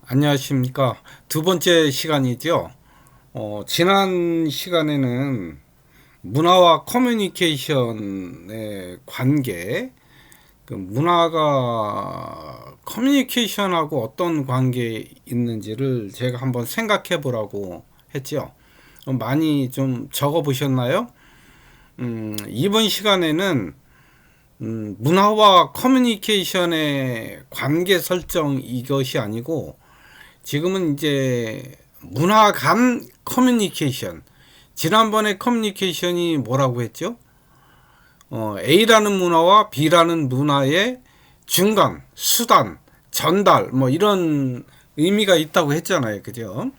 안녕하십니까. 두 번째 시간이죠. 지난 시간에는 문화와 커뮤니케이션의 관계, 그 문화가 커뮤니케이션하고 어떤 관계에 있는지를 제가 한번 생각해 보라고 했죠. 많이 좀 적어 보셨나요? 이번 시간에는 문화와 커뮤니케이션의 관계 설정 이것이 아니고 지금은 이제 문화 간 커뮤니케이션. 지난번에 커뮤니케이션이 뭐라고 했죠? A라는 문화와 B라는 문화의 중간, 수단, 전달, 뭐 이런 의미가 있다고 했잖아요. 그죠?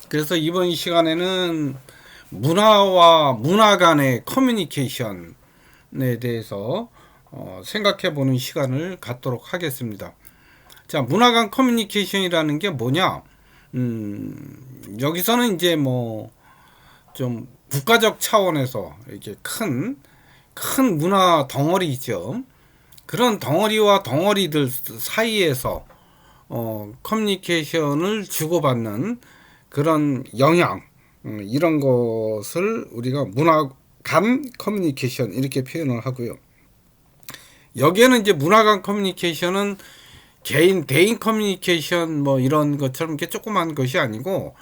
그래서 이번 시간에는 문화와 문화 간의 커뮤니케이션에 대해서 생각해 보는 시간을 갖도록 하겠습니다. 자, 문화 간 커뮤니케이션이라는 게 뭐냐? 여기서는 이제 뭐 좀 국가적 차원에서 이렇게 큰 문화 덩어리죠. 그런 덩어리와 덩어리들 사이에서 커뮤니케이션을 주고받는 그런 영향, 이런 것을 우리가 문화 간 커뮤니케이션 이렇게 표현을 하고요. 여기에는 이제 문화 간 커뮤니케이션은 대인 커뮤니케이션 뭐 이런 것처럼 이렇게 조그만 것이 아니고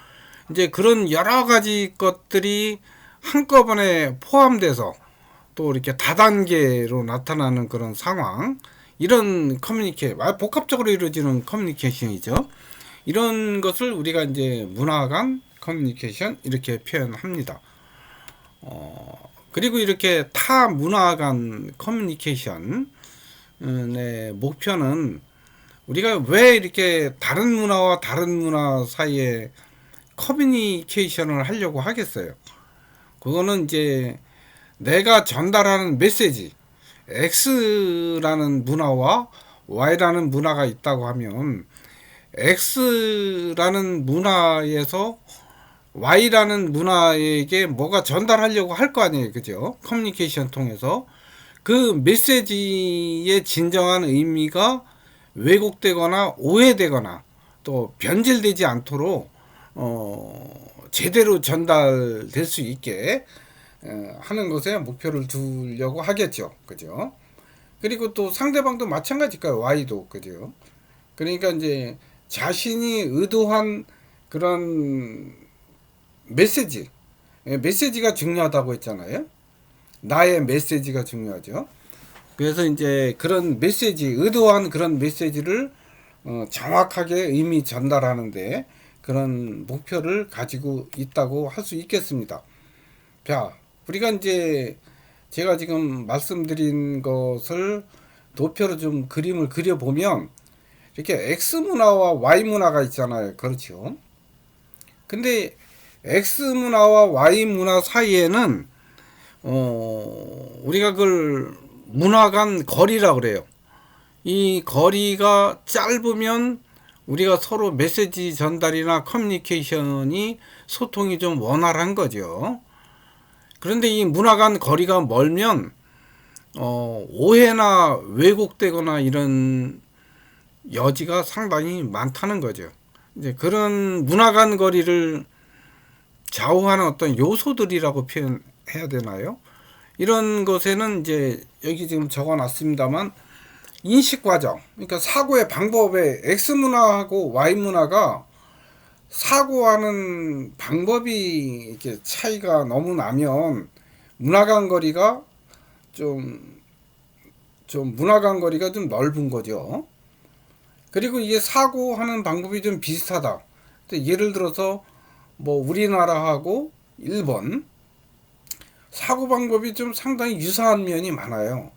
이제 그런 여러 가지 것들이 한꺼번에 포함돼서 또 이렇게 다단계로 나타나는 그런 상황, 이런 복합적으로 이루어지는 커뮤니케이션이죠. 이런 것을 우리가 이제 문화 간 커뮤니케이션 이렇게 표현합니다. 그리고 이렇게 타 문화 간 커뮤니케이션의 목표는 우리가 왜 이렇게 다른 문화와 다른 문화 사이에 커뮤니케이션을 하려고 하겠어요? 그거는 이제 내가 전달하는 메시지, X라는 문화와 Y라는 문화가 있다고 하면 X라는 문화에서 Y라는 문화에게 뭐가 전달하려고 할 거 아니에요. 그죠? 커뮤니케이션 통해서. 그 메시지의 진정한 의미가 왜곡되거나 오해되거나 또 변질되지 않도록 제대로 전달될 수 있게 하는 것에 목표를 두려고 하겠죠. 그죠? 그리고 또 상대방도 마찬가지일까요? Y도. 그죠? 그러니까 이제 자신이 의도한 그런 메시지가 중요하다고 했잖아요. 나의 메시지가 중요하죠. 그래서 이제 그런 의도한 그런 메시지를 정확하게 의미 전달하는데 그런 목표를 가지고 있다고 할 수 있겠습니다. 자, 우리가 이제 제가 지금 말씀드린 것을 도표로 좀 그림을 그려보면 이렇게 X 문화와 Y 문화가 있잖아요. 그렇죠. 근데 X 문화와 Y 문화 사이에는 우리가 그걸 문화 간 거리라 그래요. 이 거리가 짧으면 우리가 서로 메시지 전달이나 커뮤니케이션이 소통이 좀 원활한 거죠. 그런데 이 문화 간 거리가 멀면 오해나 왜곡되거나 이런 여지가 상당히 많다는 거죠. 이제 그런 문화 간 거리를 좌우하는 어떤 요소들이라고 표현해야 되나요? 이런 것에는 이제 여기 지금 적어 놨습니다만 인식 과정, 그러니까 사고의 방법에 X 문화하고 Y 문화가 사고하는 방법이 이렇게 차이가 너무 나면 문화 간 거리가 좀, 문화 간 거리가 좀 넓은 거죠. 그리고 이게 사고하는 방법이 좀 비슷하다. 예를 들어서 뭐 우리나라하고 일본 사고 방법이 좀 상당히 유사한 면이 많아요.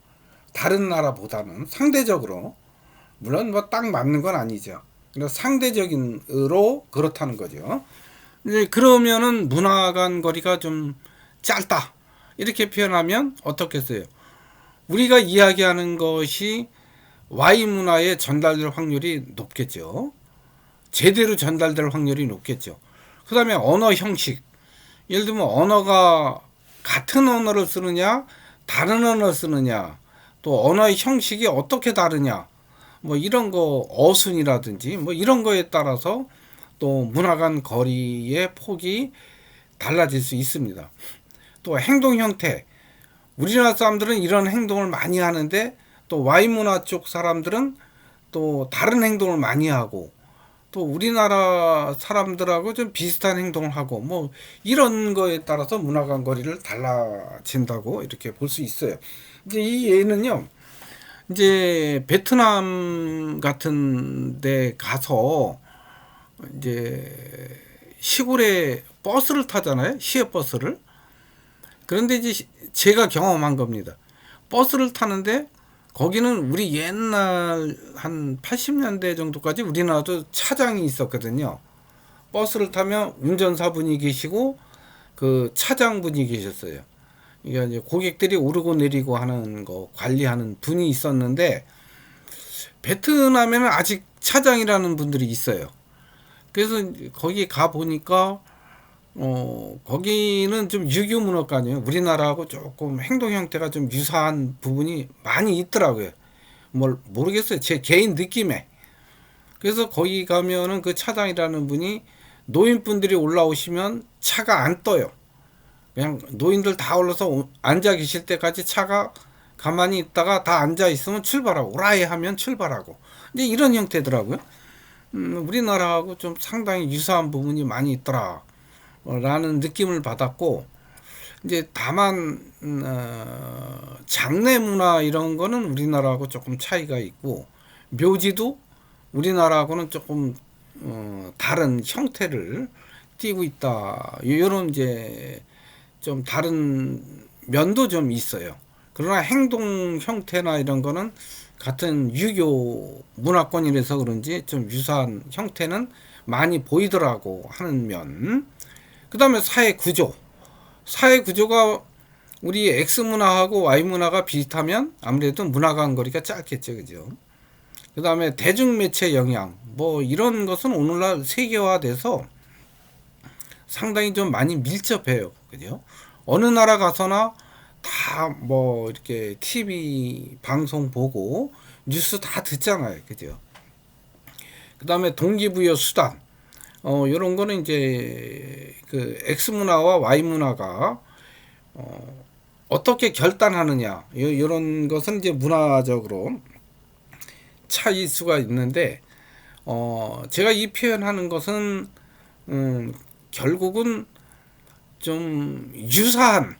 다른 나라보다는 상대적으로. 물론 뭐 딱 맞는 건 아니죠. 그러니까 상대적인으로 그렇다는 거죠. 이제 그러면은 문화 간 거리가 좀 짧다. 이렇게 표현하면 어떻겠어요? 우리가 이야기하는 것이 Y 문화에 전달될 확률이 높겠죠. 제대로 전달될 확률이 높겠죠. 그 다음에 언어 형식. 예를 들면 언어가 같은 언어를 쓰느냐, 다른 언어를 쓰느냐, 또 언어의 형식이 어떻게 다르냐, 뭐 이런 거 어순이라든지 뭐 이런 거에 따라서 또 문화 간 거리의 폭이 달라질 수 있습니다. 또 행동 형태, 우리나라 사람들은 이런 행동을 많이 하는데 또 Y 문화 쪽 사람들은 또 다른 행동을 많이 하고 또 우리나라 사람들하고 좀 비슷한 행동을 하고 뭐 이런 거에 따라서 문화 간 거리를 달라진다고 이렇게 볼 수 있어요. 이제 이 예는요. 이제 베트남 같은 데 가서 이제 시골에 버스를 타잖아요. 시외버스를. 그런데 이제 제가 경험한 겁니다. 버스를 타는데 거기는 우리 옛날 한 80년대 정도까지 우리나라도 차장이 있었거든요. 버스를 타면 운전사분이 계시고 그 차장분이 계셨어요. 이게 이제 고객들이 오르고 내리고 하는 거 관리하는 분이 있었는데 베트남에는 아직 차장이라는 분들이 있어요. 그래서 거기 가 보니까 거기는 좀 유교 문화권이에요. 우리나라하고 조금 행동 형태가 좀 유사한 부분이 많이 있더라고요. 뭘 모르겠어요. 제 개인 느낌에. 그래서 거기 가면은 그 차장이라는 분이 노인분들이 올라오시면 차가 안 떠요. 그냥 노인들 다 올라서 앉아 계실 때까지 차가 가만히 있다가 다 앉아 있으면 출발하고 오라이 하면 출발하고 이제 이런 형태더라고요. 우리나라하고 좀 상당히 유사한 부분이 많이 있더라 라는 느낌을 받았고 이제 다만 장례 문화 이런 거는 우리나라하고 조금 차이가 있고 묘지도 우리나라하고는 조금 다른 형태를 띠고 있다. 이런 이제 좀 다른 면도 좀 있어요. 그러나 행동 형태나 이런 거는 같은 유교 문화권이라서 그런지 좀 유사한 형태는 많이 보이더라고 하는 면. 그 다음에 사회 구조. 사회 구조가 우리 X 문화하고 Y 문화가 비슷하면 아무래도 문화 간 거리가 짧겠죠. 그죠? 그 다음에 대중매체 영향. 뭐 이런 것은 오늘날 세계화돼서 상당히 좀 많이 밀접해요. 그죠? 어느 나라 가서나 다 뭐 이렇게 TV 방송 보고 뉴스 다 듣잖아요. 그죠? 그 다음에 동기부여 수단. 요런 거는 이제 그 X 문화와 Y 문화가 어떻게 결단하느냐. 요런 것은 이제 문화적으로 차이일 수가 있는데 제가 이 표현하는 것은 결국은 좀 유사한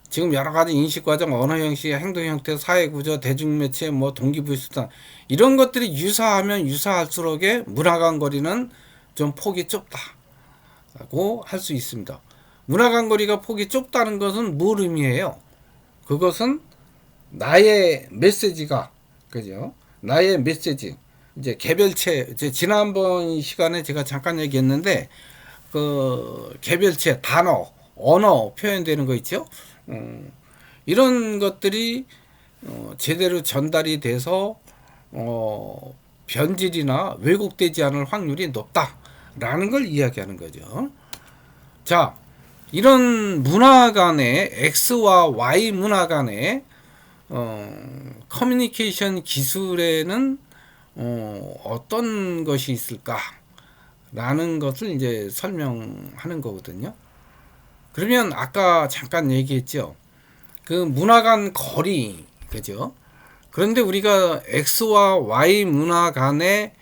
지금 여러 가지 인식과정, 언어 형식, 행동 형태, 사회 구조, 대중매체, 뭐 동기부여 수단 이런 것들이 유사하면 유사할수록의 문화 간 거리는 좀 폭이 좁다라고 할 수 있습니다. 문화 간 거리가 폭이 좁다는 것은 뭘 의미해요? 그것은 나의 메시지가 그죠? 나의 메시지 이제 개별체 이제 지난번 시간에 제가 잠깐 얘기했는데 그 개별체 단어 언어 표현되는 거 있죠. 이런 것들이 제대로 전달이 돼서 변질이나 왜곡되지 않을 확률이 높다라는 걸 이야기하는 거죠. 자, 이런 문화 간의 X와 Y 문화 간의 커뮤니케이션 기술에는 어떤 것이 있을까라는 것을 이제 설명하는 거거든요. 그러면 아까 잠깐 얘기했죠. 그 문화 간 거리, 그죠? 그런데 우리가 X와 Y 문화 간에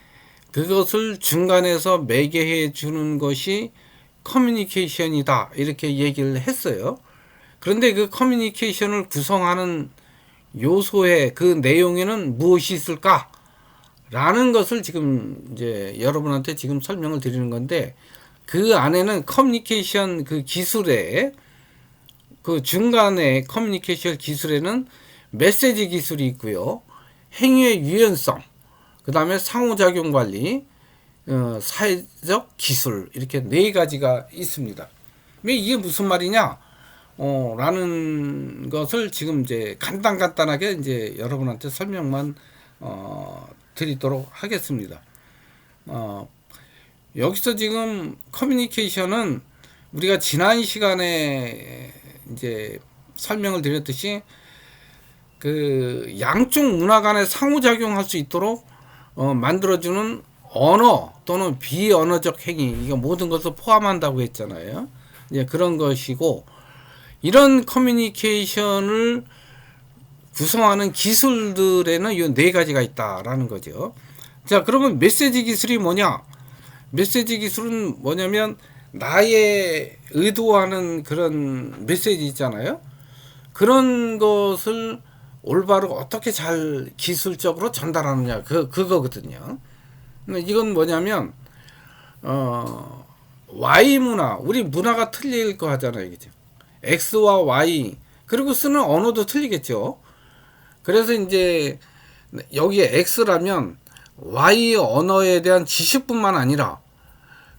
그것을 중간에서 매개해 주는 것이 커뮤니케이션이다. 이렇게 얘기를 했어요. 그런데 그 커뮤니케이션을 구성하는 요소의 그 내용에는 무엇이 있을까? 라는 것을 지금 이제 여러분한테 지금 설명을 드리는 건데 그 안에는 커뮤니케이션 그 기술에 그 중간에 커뮤니케이션 기술에는 메시지 기술이 있고요. 행위의 유연성, 그 다음에 상호작용 관리, 사회적 기술 이렇게 네 가지가 있습니다. 이게 무슨 말이냐? 라는 것을 지금 이제 간단하게 이제 여러분한테 설명만 드리도록 하겠습니다. 여기서 지금 커뮤니케이션은 우리가 지난 시간에 이제 설명을 드렸듯이 그 양쪽 문화 간에 상호작용할 수 있도록 만들어주는 언어 또는 비언어적 행위, 이거 모든 것을 포함한다고 했잖아요. 이제 그런 것이고, 이런 커뮤니케이션을 구성하는 기술들에는 이 네 가지가 있다라는 거죠. 자, 그러면 메시지 기술이 뭐냐? 메시지 기술은 뭐냐면 나의 의도하는 그런 메시지 있잖아요. 그런 것을 올바로 어떻게 잘 기술적으로 전달하느냐, 그거거든요. 이건 뭐냐면 Y 문화, 우리 문화가 틀릴 거 하잖아요, 그죠? X와 Y, 그리고 쓰는 언어도 틀리겠죠. 그래서 이제 여기에 X라면 Y 언어에 대한 지식뿐만 아니라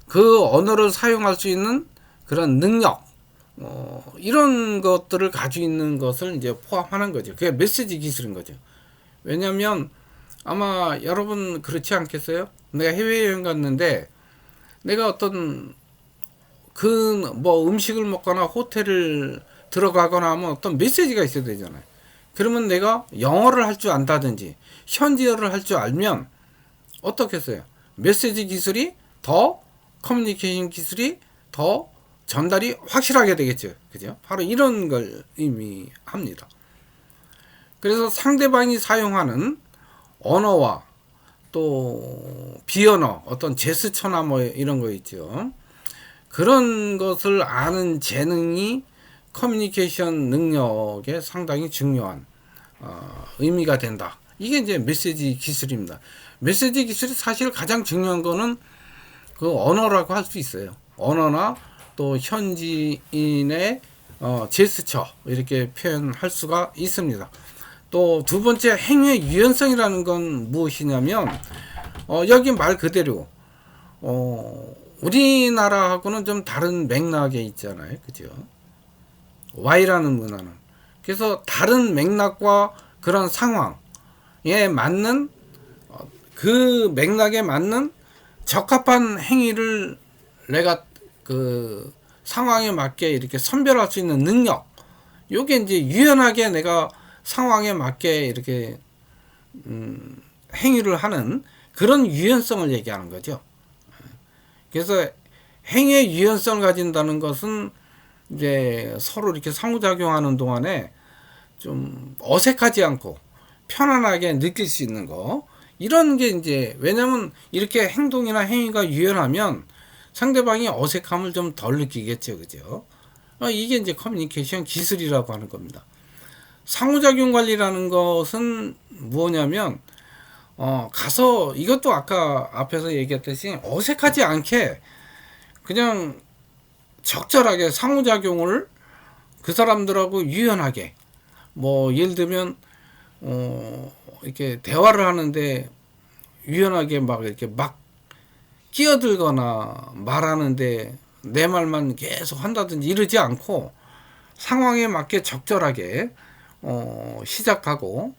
그 언어를 사용할 수 있는 그런 능력, 이런 것들을 가지고 있는 것을 이제 포함하는 거죠. 그게 메시지 기술인 거죠. 왜냐면 아마 여러분 그렇지 않겠어요? 내가 해외여행 갔는데 내가 어떤 그 뭐 음식을 먹거나 호텔을 들어가거나 하면 어떤 메시지가 있어야 되잖아요. 그러면 내가 영어를 할 줄 안다든지 현지어를 할 줄 알면 어떻겠어요? 메시지 기술이 더, 커뮤니케이션 기술이 더 전달이 확실하게 되겠죠. 그죠? 바로 이런 걸 의미합니다. 그래서 상대방이 사용하는 언어와 또 비언어, 어떤 제스처나 뭐 이런 거 있죠. 그런 것을 아는 재능이 커뮤니케이션 능력에 상당히 중요한 의미가 된다. 이게 이제 메시지 기술입니다. 메시지 기술이 사실 가장 중요한 거는 그 언어라고 할 수 있어요. 언어나 또 현지인의 제스처, 이렇게 표현할 수가 있습니다. 또 두 번째, 행위의 유연성이라는 건 무엇이냐면 여기 말 그대로 우리나라하고는 좀 다른 맥락에 있잖아요, 그죠? Y라는 문화는. 그래서 다른 맥락과 그런 상황에 맞는 그 맥락에 맞는 적합한 행위를 내가 그 상황에 맞게 이렇게 선별할 수 있는 능력, 요게 이제 유연하게 내가 상황에 맞게 이렇게 행위를 하는 그런 유연성을 얘기하는 거죠. 그래서 행위의 유연성을 가진다는 것은 이제 서로 이렇게 상호작용하는 동안에 좀 어색하지 않고 편안하게 느낄 수 있는 거, 이런 게 이제, 왜냐면 이렇게 행동이나 행위가 유연하면 상대방이 어색함을 좀 덜 느끼겠죠, 그죠? 이게 이제 커뮤니케이션 기술이라고 하는 겁니다. 상호작용 관리라는 것은 뭐냐면 가서 이것도 아까 앞에서 얘기했듯이 어색하지 않게 그냥 적절하게 상호작용을 그 사람들하고 유연하게, 뭐 예를 들면 이렇게 대화를 하는데 유연하게 막 이렇게 막 끼어들거나 말하는데 내 말만 계속 한다든지 이러지 않고 상황에 맞게 적절하게 시작하고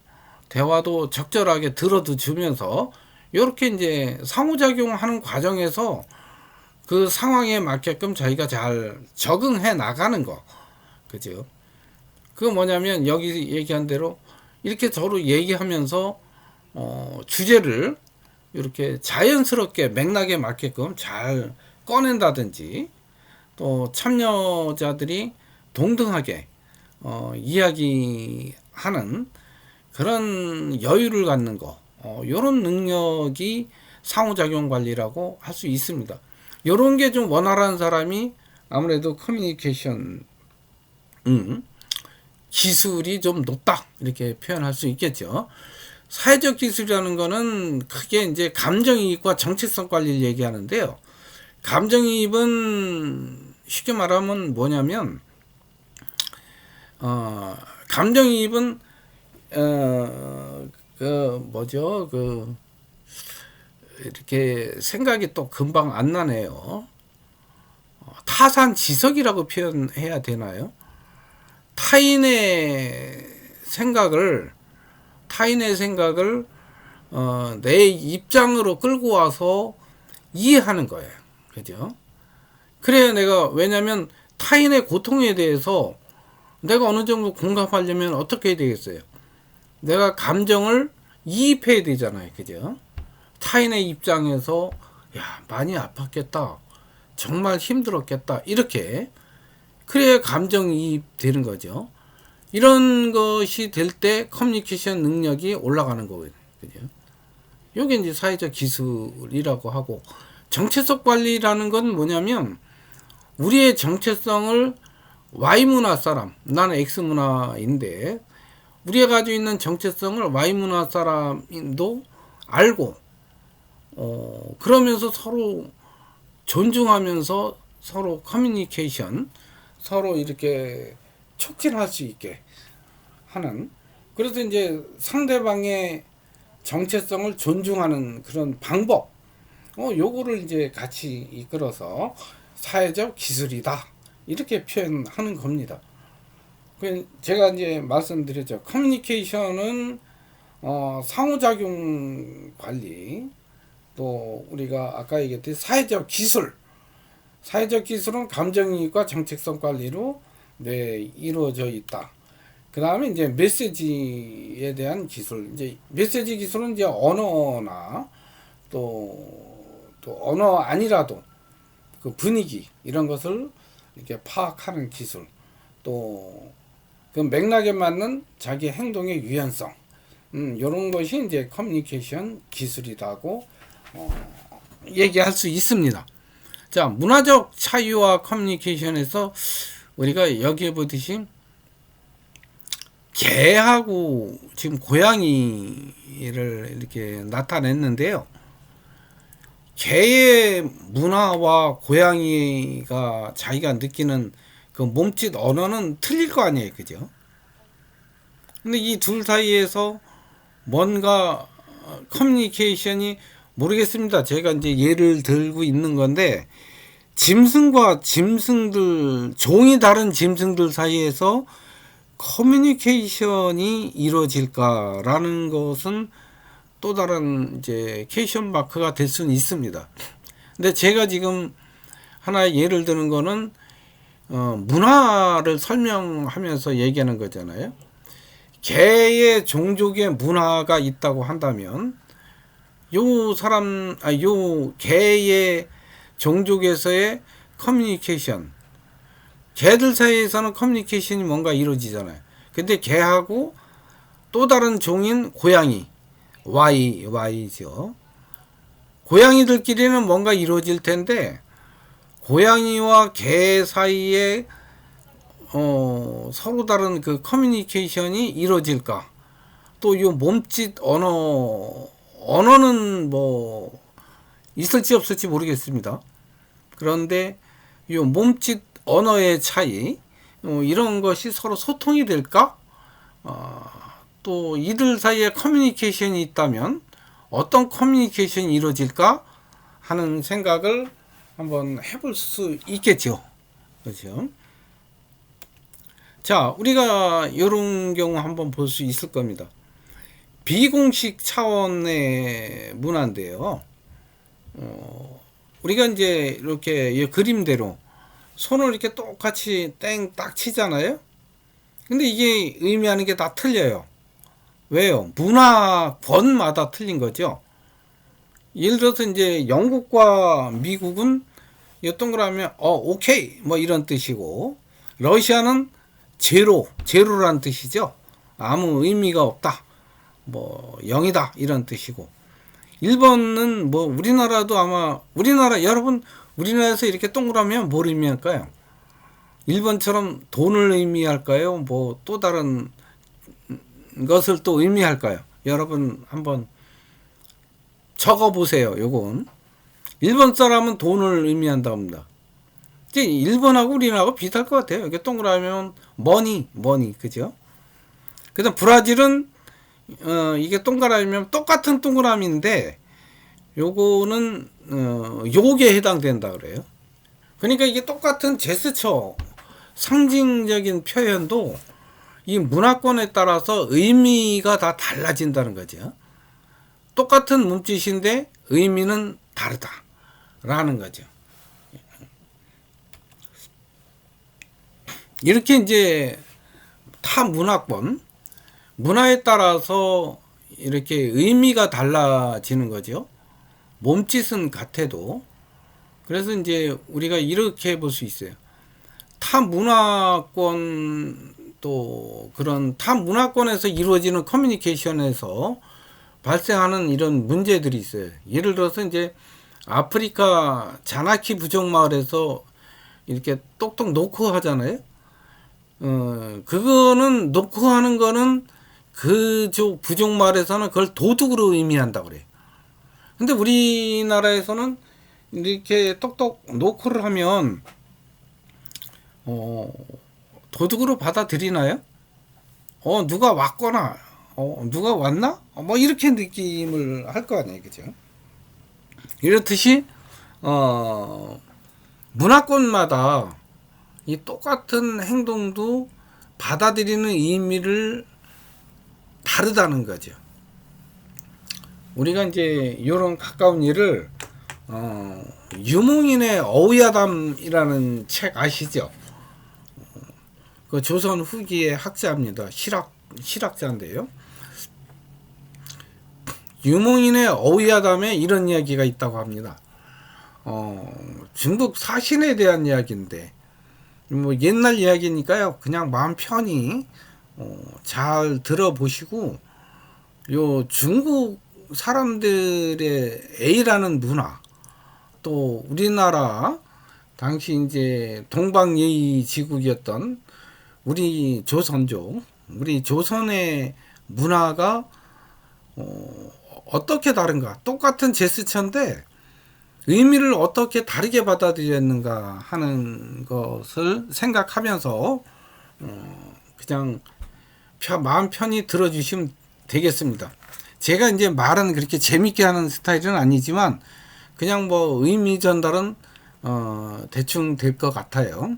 대화도 적절하게 들어도 주면서 이렇게 이제 상호작용하는 과정에서 그 상황에 맞게끔 저희가 잘 적응해 나가는 거, 그죠? 그거 뭐냐면 여기 얘기한 대로 이렇게 서로 얘기하면서 주제를 이렇게 자연스럽게 맥락에 맞게끔 잘 꺼낸다든지, 또 참여자들이 동등하게 이야기하는 그런 여유를 갖는 거, 요런 능력이 상호작용 관리라고 할 수 있습니다. 요런 게 좀 원활한 사람이 아무래도 커뮤니케이션 기술이 좀 높다, 이렇게 표현할 수 있겠죠. 사회적 기술이라는 거는 크게 이제 감정이입과 정체성 관리를 얘기하는데요. 감정이입은 쉽게 말하면 뭐냐면 감정이입은 이렇게 생각이 또 금방 안 나네요. 타산지석이라고 표현해야 되나요? 타인의 생각을 내 입장으로 끌고 와서 이해하는 거예요. 그죠? 그래야 내가, 왜냐면 타인의 고통에 대해서 내가 어느 정도 공감하려면 어떻게 해야 되겠어요? 내가 감정을 이입해야 되잖아요. 그죠? 타인의 입장에서 야, 많이 아팠겠다, 정말 힘들었겠다, 이렇게 그래야 감정이입 되는 거죠. 이런 것이 될 때 커뮤니케이션 능력이 올라가는 거거든요. 그죠? 요게 이제 사회적 기술이라고 하고, 정체성 관리라는 건 뭐냐면 우리의 정체성을 Y문화 사람, 나는 X문화인데 우리가 가지고 있는 정체성을 Y문화 사람도 알고 그러면서 서로 존중하면서 서로 커뮤니케이션, 서로 이렇게 촉진할 수 있게 하는, 그래서 이제 상대방의 정체성을 존중하는 그런 방법, 요거를 이제 같이 이끌어서 사회적 기술이다, 이렇게 표현하는 겁니다. 제가 이제 말씀드렸죠. 커뮤니케이션은 상호작용 관리, 또 우리가 아까 얘기했듯이 사회적 기술, 사회적 기술은 감정이입과 정체성 관리로 이루어져 있다. 그 다음에 이제 메시지에 대한 기술, 이제 메시지 기술은 이제 언어나 또 언어 아니라도 그 분위기, 이런 것을 이렇게 파악하는 기술, 또 그 맥락에 맞는 자기 행동의 유연성, 이런 것이 이제 커뮤니케이션 기술이라고 얘기할 수 있습니다. 자, 문화적 차이와 커뮤니케이션에서 우리가 여기에 보듯이 개하고 지금 고양이를 이렇게 나타냈는데요. 개의 문화와 고양이가 자기가 느끼는 그 몸짓 언어는 틀릴 거 아니에요, 그죠? 근데 이 둘 사이에서 뭔가 커뮤니케이션이, 모르겠습니다. 제가 이제 예를 들고 있는 건데, 짐승과 짐승들, 종이 다른 짐승들 사이에서 커뮤니케이션이 이루어질까라는 것은 또 다른 이제 퀘스천 마크가 될 수는 있습니다. 근데 제가 지금 하나의 예를 드는 거는 문화를 설명하면서 얘기하는 거잖아요. 개의 종족의 문화가 있다고 한다면 요 개의 종족에서의 커뮤니케이션, 개들 사이에서는 커뮤니케이션이 뭔가 이루어지잖아요. 근데 개하고 또 다른 종인 고양이, Y죠. 고양이들끼리는 뭔가 이루어질 텐데, 고양이와 개 사이에 서로 다른 그 커뮤니케이션이 이루어질까? 또 요 몸짓 언어는 뭐 있을지 없을지 모르겠습니다. 그런데 요 몸짓 언어의 차이, 이런 것이 서로 소통이 될까? 또 이들 사이에 커뮤니케이션이 있다면 어떤 커뮤니케이션이 이루어질까 하는 생각을 한번 해볼 수 있겠죠. 그렇죠? 자, 우리가 이런 경우 한번 볼 수 있을 겁니다. 비공식 차원의 문화인데요. 우리가 이제 이렇게 이 그림대로 손을 이렇게 똑같이 땡 딱 치잖아요. 근데 이게 의미하는 게 다 틀려요. 왜요? 문화권마다 틀린 거죠. 예를 들어서 이제 영국과 미국은 동그라미 오케이 뭐 이런 뜻이고, 러시아는 제로란 뜻이죠. 아무 의미가 없다, 뭐 0이다 이런 뜻이고, 일본은 뭐 우리나라도 아마 여러분 우리나라에서 이렇게 동그라미 하면 뭘 의미할까요? 일본처럼 돈을 의미할까요? 뭐 또 다른 것을 또 의미할까요? 여러분 한번 적어 보세요. 요건 일본 사람은 돈을 의미한다고 합니다. 일본하고 우리나라하고 비슷할 것 같아요. 이게 동그라미면 머니, 그죠? 그다음 브라질은 이게 동그라미면 똑같은 동그라미인데 요거는 요게 해당된다 그래요. 그러니까 이게 똑같은 제스처, 상징적인 표현도 이 문화권에 따라서 의미가 다 달라진다는 거죠. 똑같은 몸짓인데 의미는 다르다라는 거죠. 이렇게 이제 타 문화권, 문화에 따라서 이렇게 의미가 달라지는 거죠. 몸짓은 같아도. 그래서 이제 우리가 이렇게 볼 수 있어요. 타 문화권, 또 그런 타 문화권에서 이루어지는 커뮤니케이션에서 발생하는 이런 문제들이 있어요. 예를 들어서 이제 아프리카 자나키 부족 마을에서 이렇게 똑똑 놓고 하잖아요. 그거는 놓고 하는 거는 그쪽 부족 마을에서는 그걸 도둑으로 의미한다고 그래요. 근데 우리나라에서는 이렇게 똑똑 노크를 하면 도둑으로 받아들이나요? 누가 왔거나 누가 왔나? 뭐 이렇게 느낌을 할 거 아니에요, 그죠? 이렇듯이 문화권마다 이 똑같은 행동도 받아들이는 의미를 다르다는 거죠. 우리가 이제 이런 가까운 일을 유몽인의 어우야담이라는 책 아시죠? 그 조선 후기의 학자입니다. 실학자인데요. 유몽인의 어우야담에 이런 이야기가 있다고 합니다. 중국 사신에 대한 이야기인데 뭐 옛날 이야기니까요. 그냥 마음 편히 잘 들어보시고, 요 중국 사람들의 A라는 문화, 또 우리나라 당시 이제 동방예의지국이었던 우리 조선족, 우리 조선의 문화가 어떻게 다른가? 똑같은 제스처인데 의미를 어떻게 다르게 받아들였는가 하는 것을 생각하면서 그냥 마음 편히 들어주시면 되겠습니다. 제가 이제 말은 그렇게 재밌게 하는 스타일은 아니지만 그냥 뭐 의미 전달은 대충 될 것 같아요.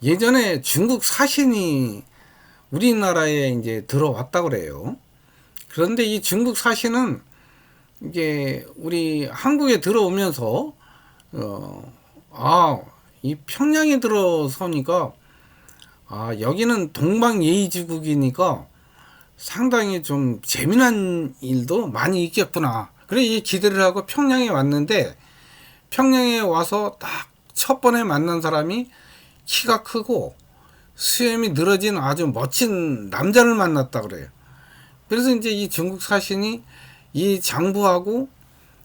예전에 중국 사신이 우리나라에 이제 들어왔다 그래요. 그런데 이 중국 사신은 이게 우리 한국에 들어오면서 이 평양에 들어서니까 여기는 동방예의지국이니까 상당히 좀 재미난 일도 많이 있겠구나. 그래 이 기대를 하고 평양에 왔는데, 평양에 와서 딱 첫 번에 만난 사람이 키가 크고 수염이 늘어진 아주 멋진 남자를 만났다 그래요. 그래서 이제 이 중국 사신이 이 장부하고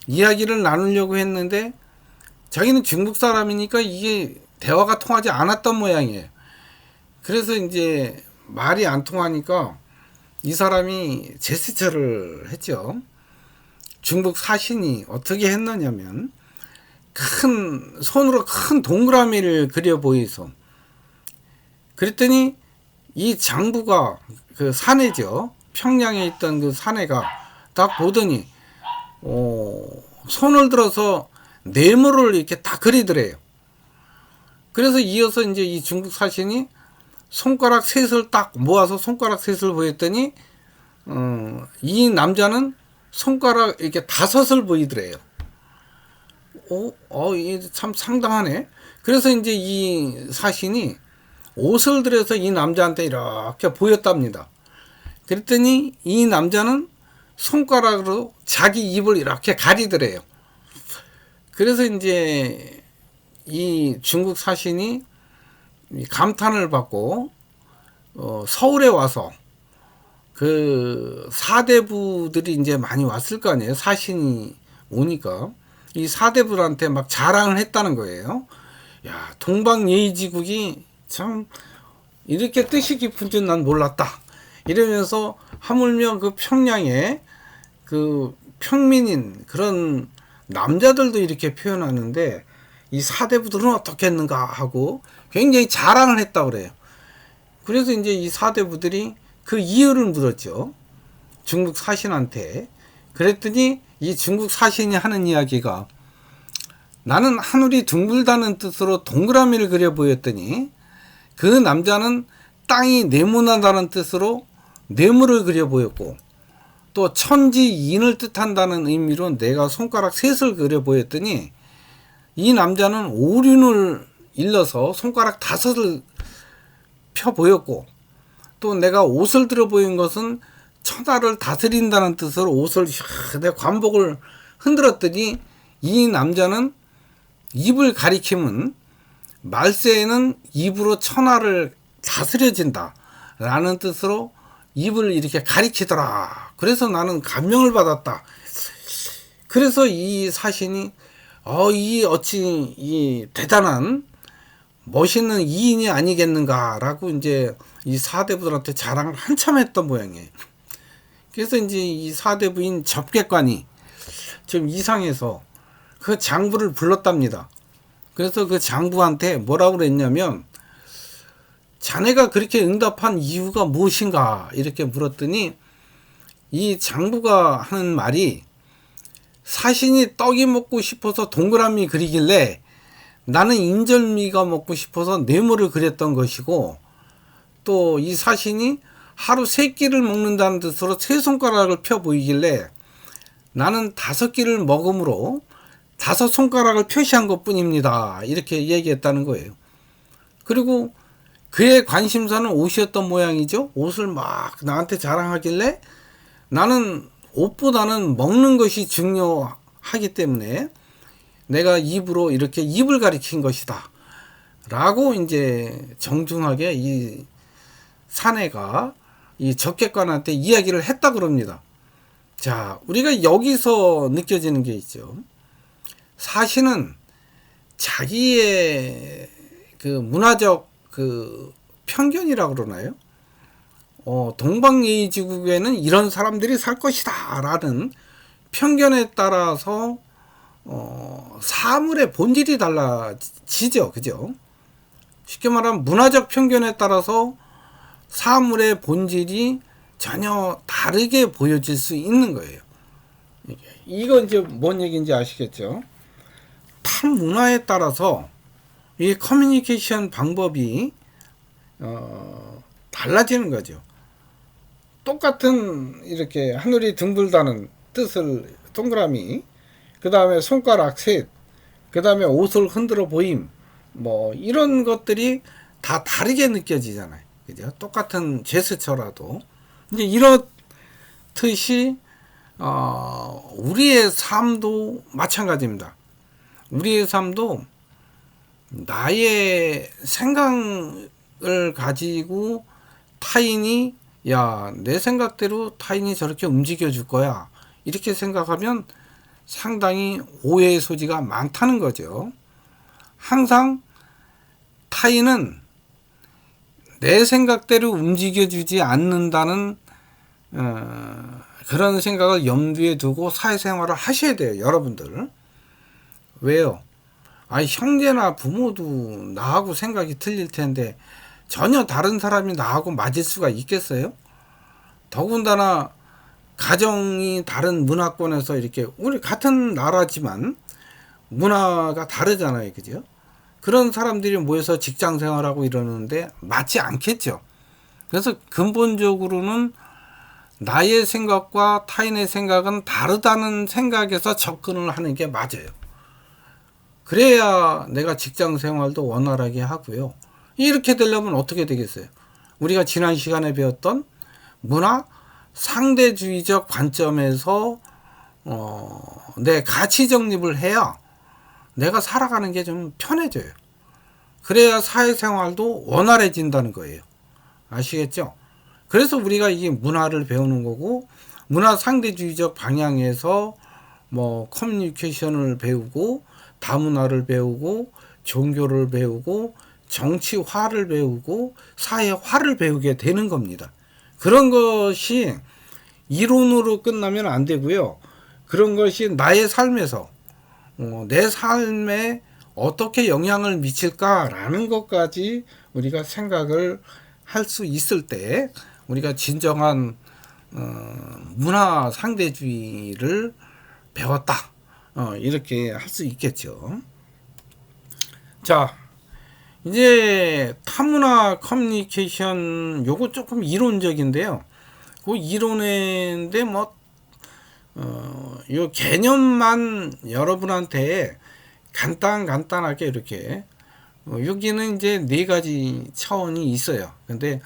이야기를 나누려고 했는데 자기는 중국 사람이니까 이게 대화가 통하지 않았던 모양이에요. 그래서 이제 말이 안 통하니까 이 사람이 제스처를 했죠. 중국 사신이 어떻게 했느냐면 손으로 큰 동그라미를 그려 보이소. 그랬더니 이 장부가 그 사내죠. 평양에 있던 그 사내가 딱 보더니 손을 들어서 네모를 이렇게 다 그리더래요. 그래서 이어서 이제 이 중국 사신이 손가락 셋을 딱 모아서 손가락 셋을 보였더니 이 남자는 손가락 이렇게 5을 보이더래요. 이게 참 상당하네. 그래서 이제 이 사신이 옷을 들여서 이 남자한테 이렇게 보였답니다. 그랬더니 이 남자는 손가락으로 자기 입을 이렇게 가리더래요. 그래서 이제 이 중국 사신이 감탄을 받고 서울에 와서 그 사대부들이 이제 많이 왔을 거 아니에요. 사신이 오니까 이 사대부들한테 막 자랑을 했다는 거예요. 야, 동방예의지국이 참 이렇게 뜻이 깊은 줄 난 몰랐다. 이러면서 하물며 그 평양에 그 평민인 그런 남자들도 이렇게 표현하는데 이 사대부들은 어떻게 했는가 하고 굉장히 자랑을 했다고 그래요. 그래서 이제 이 사대부들이 그 이유를 물었죠. 중국 사신한테. 그랬더니 이 중국 사신이 하는 이야기가, 나는 하늘이 둥글다는 뜻으로 동그라미를 그려 보였더니 그 남자는 땅이 네모나다는 뜻으로 네모를 그려 보였고, 또 천지인을 뜻한다는 의미로 내가 손가락 셋을 그려 보였더니 이 남자는 오륜을 일러서 손가락 5을 펴 보였고, 또 내가 옷을 들어 보인 것은 천하를 다스린다는 뜻으로 옷을 내 관복을 흔들었더니 이 남자는 입을 가리키면 말세에는 입으로 천하를 다스려진다 라는 뜻으로 입을 이렇게 가리키더라. 그래서 나는 감명을 받았다. 그래서 이 사신이 이 어찌 이 대단한 멋있는 이인이 아니겠는가라고 이제 이 사대부들한테 자랑을 한참 했던 모양이에요. 그래서 이제 이 사대부인 접객관이 좀 이상해서 그 장부를 불렀답니다. 그래서 그 장부한테 뭐라고 그랬냐면, 자네가 그렇게 응답한 이유가 무엇인가 이렇게 물었더니, 이 장부가 하는 말이, 사신이 떡이 먹고 싶어서 동그라미 그리길래 나는 인절미가 먹고 싶어서 네모를 그렸던 것이고, 또 이 사신이 하루 3끼를 먹는다는 뜻으로 3손가락을 펴 보이길래 나는 5끼를 먹음으로 5손가락을 표시한 것 뿐입니다. 이렇게 얘기했다는 거예요. 그리고 그의 관심사는 옷이었던 모양이죠. 옷을 막 나한테 자랑하길래 나는 옷보다는 먹는 것이 중요하기 때문에 내가 입으로 이렇게 입을 가리킨 것이다 라고 이제 정중하게 이 사내가 이 적객관한테 이야기를 했다 그럽니다. 자, 우리가 여기서 느껴지는 게 있죠. 사실은 자기의 그 문화적 그 편견이라고 그러나요? 동방예의지국에는 이런 사람들이 살 것이다 라는 편견에 따라서 사물의 본질이 달라지죠. 그죠? 쉽게 말하면 문화적 편견에 따라서 사물의 본질이 전혀 다르게 보여질 수 있는 거예요. 이거 이제 뭔 얘기인지 아시겠죠? 타 문화에 따라서 이 커뮤니케이션 방법이 달라지는 거죠. 똑같은 이렇게 하늘이 둥글다는 뜻을 동그라미, 그 다음에 손가락 셋, 그 다음에 옷을 흔들어 보임, 뭐 이런 것들이 다 다르게 느껴지잖아요. 그죠? 똑같은 제스처라도. 이제 이렇듯이 우리의 삶도 마찬가지입니다. 우리의 삶도 나의 생각을 가지고 타인이 내 생각대로 타인이 저렇게 움직여 줄 거야 이렇게 생각하면 상당히 오해의 소지가 많다는 거죠. 항상 타인은 내 생각대로 움직여 주지 않는다는 그런 생각을 염두에 두고 사회생활을 하셔야 돼요. 여러분들. 왜요? 형제나 부모도 나하고 생각이 틀릴 텐데 전혀 다른 사람이 나하고 맞을 수가 있겠어요? 더군다나 가정이 다른 문화권에서 이렇게 우리 같은 나라지만 문화가 다르잖아요. 그죠? 그런 사람들이 모여서 직장 생활하고 이러는데 맞지 않겠죠. 그래서 근본적으로는 나의 생각과 타인의 생각은 다르다는 생각에서 접근을 하는 게 맞아요. 그래야 내가 직장 생활도 원활하게 하고요. 이렇게 되려면 어떻게 되겠어요? 우리가 지난 시간에 배웠던 문화 상대주의적 관점에서 내 가치 정립을 해야 내가 살아가는 게 좀 편해져요. 그래야 사회생활도 원활해진다는 거예요. 아시겠죠? 그래서 우리가 이 문화를 배우는 거고, 문화 상대주의적 방향에서 뭐 커뮤니케이션을 배우고, 다문화를 배우고, 종교를 배우고, 정치화를 배우고, 사회화를 배우게 되는 겁니다. 그런 것이 이론으로 끝나면 안 되고요. 그런 것이 나의 삶에서 내 삶에 어떻게 영향을 미칠까라는 것까지 우리가 생각을 할 수 있을 때 우리가 진정한 문화 상대주의를 배웠다. 이렇게 할 수 있겠죠. 자, 이제 타문화 커뮤니케이션 요거 조금 이론적인데요. 그 이론인데 요 개념만 여러분한테 간단하게 이렇게 여기는 이제 4가지 차원이 있어요. 근데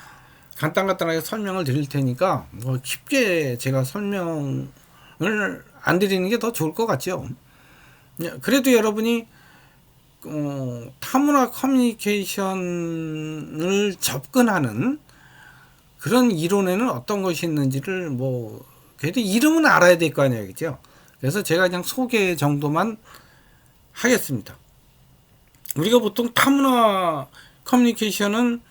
간단하게 설명을 드릴 테니까 깊게 제가 설명을 안 드리는 게 더 좋을 것 같죠. 그래도 여러분이 타문화 커뮤니케이션을 접근하는 그런 이론에는 어떤 것이 있는지를 뭐 그래도 이름은 알아야 될 거 아니에요, 그죠? 그래서 제가 그냥 소개 정도만 하겠습니다. 우리가 보통 타문화 커뮤니케이션은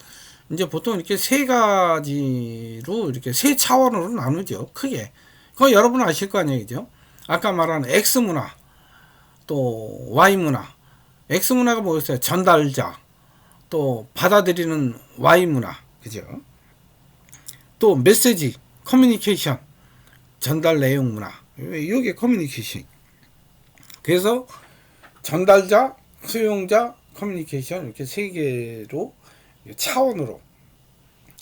이제 보통 이렇게 세 가지로 이렇게 세 차원으로 나누죠, 크게. 그거 여러분 아실 거 아니에요, 그죠? 아까 말한 X 문화, 또 Y 문화. X 문화가 뭐였어요? 전달자. 또 받아들이는 Y 문화, 그죠? 또 메시지, 커뮤니케이션, 전달 내용 문화. 이게 커뮤니케이션. 그래서 전달자, 수용자, 커뮤니케이션 이렇게 세 개로 차원으로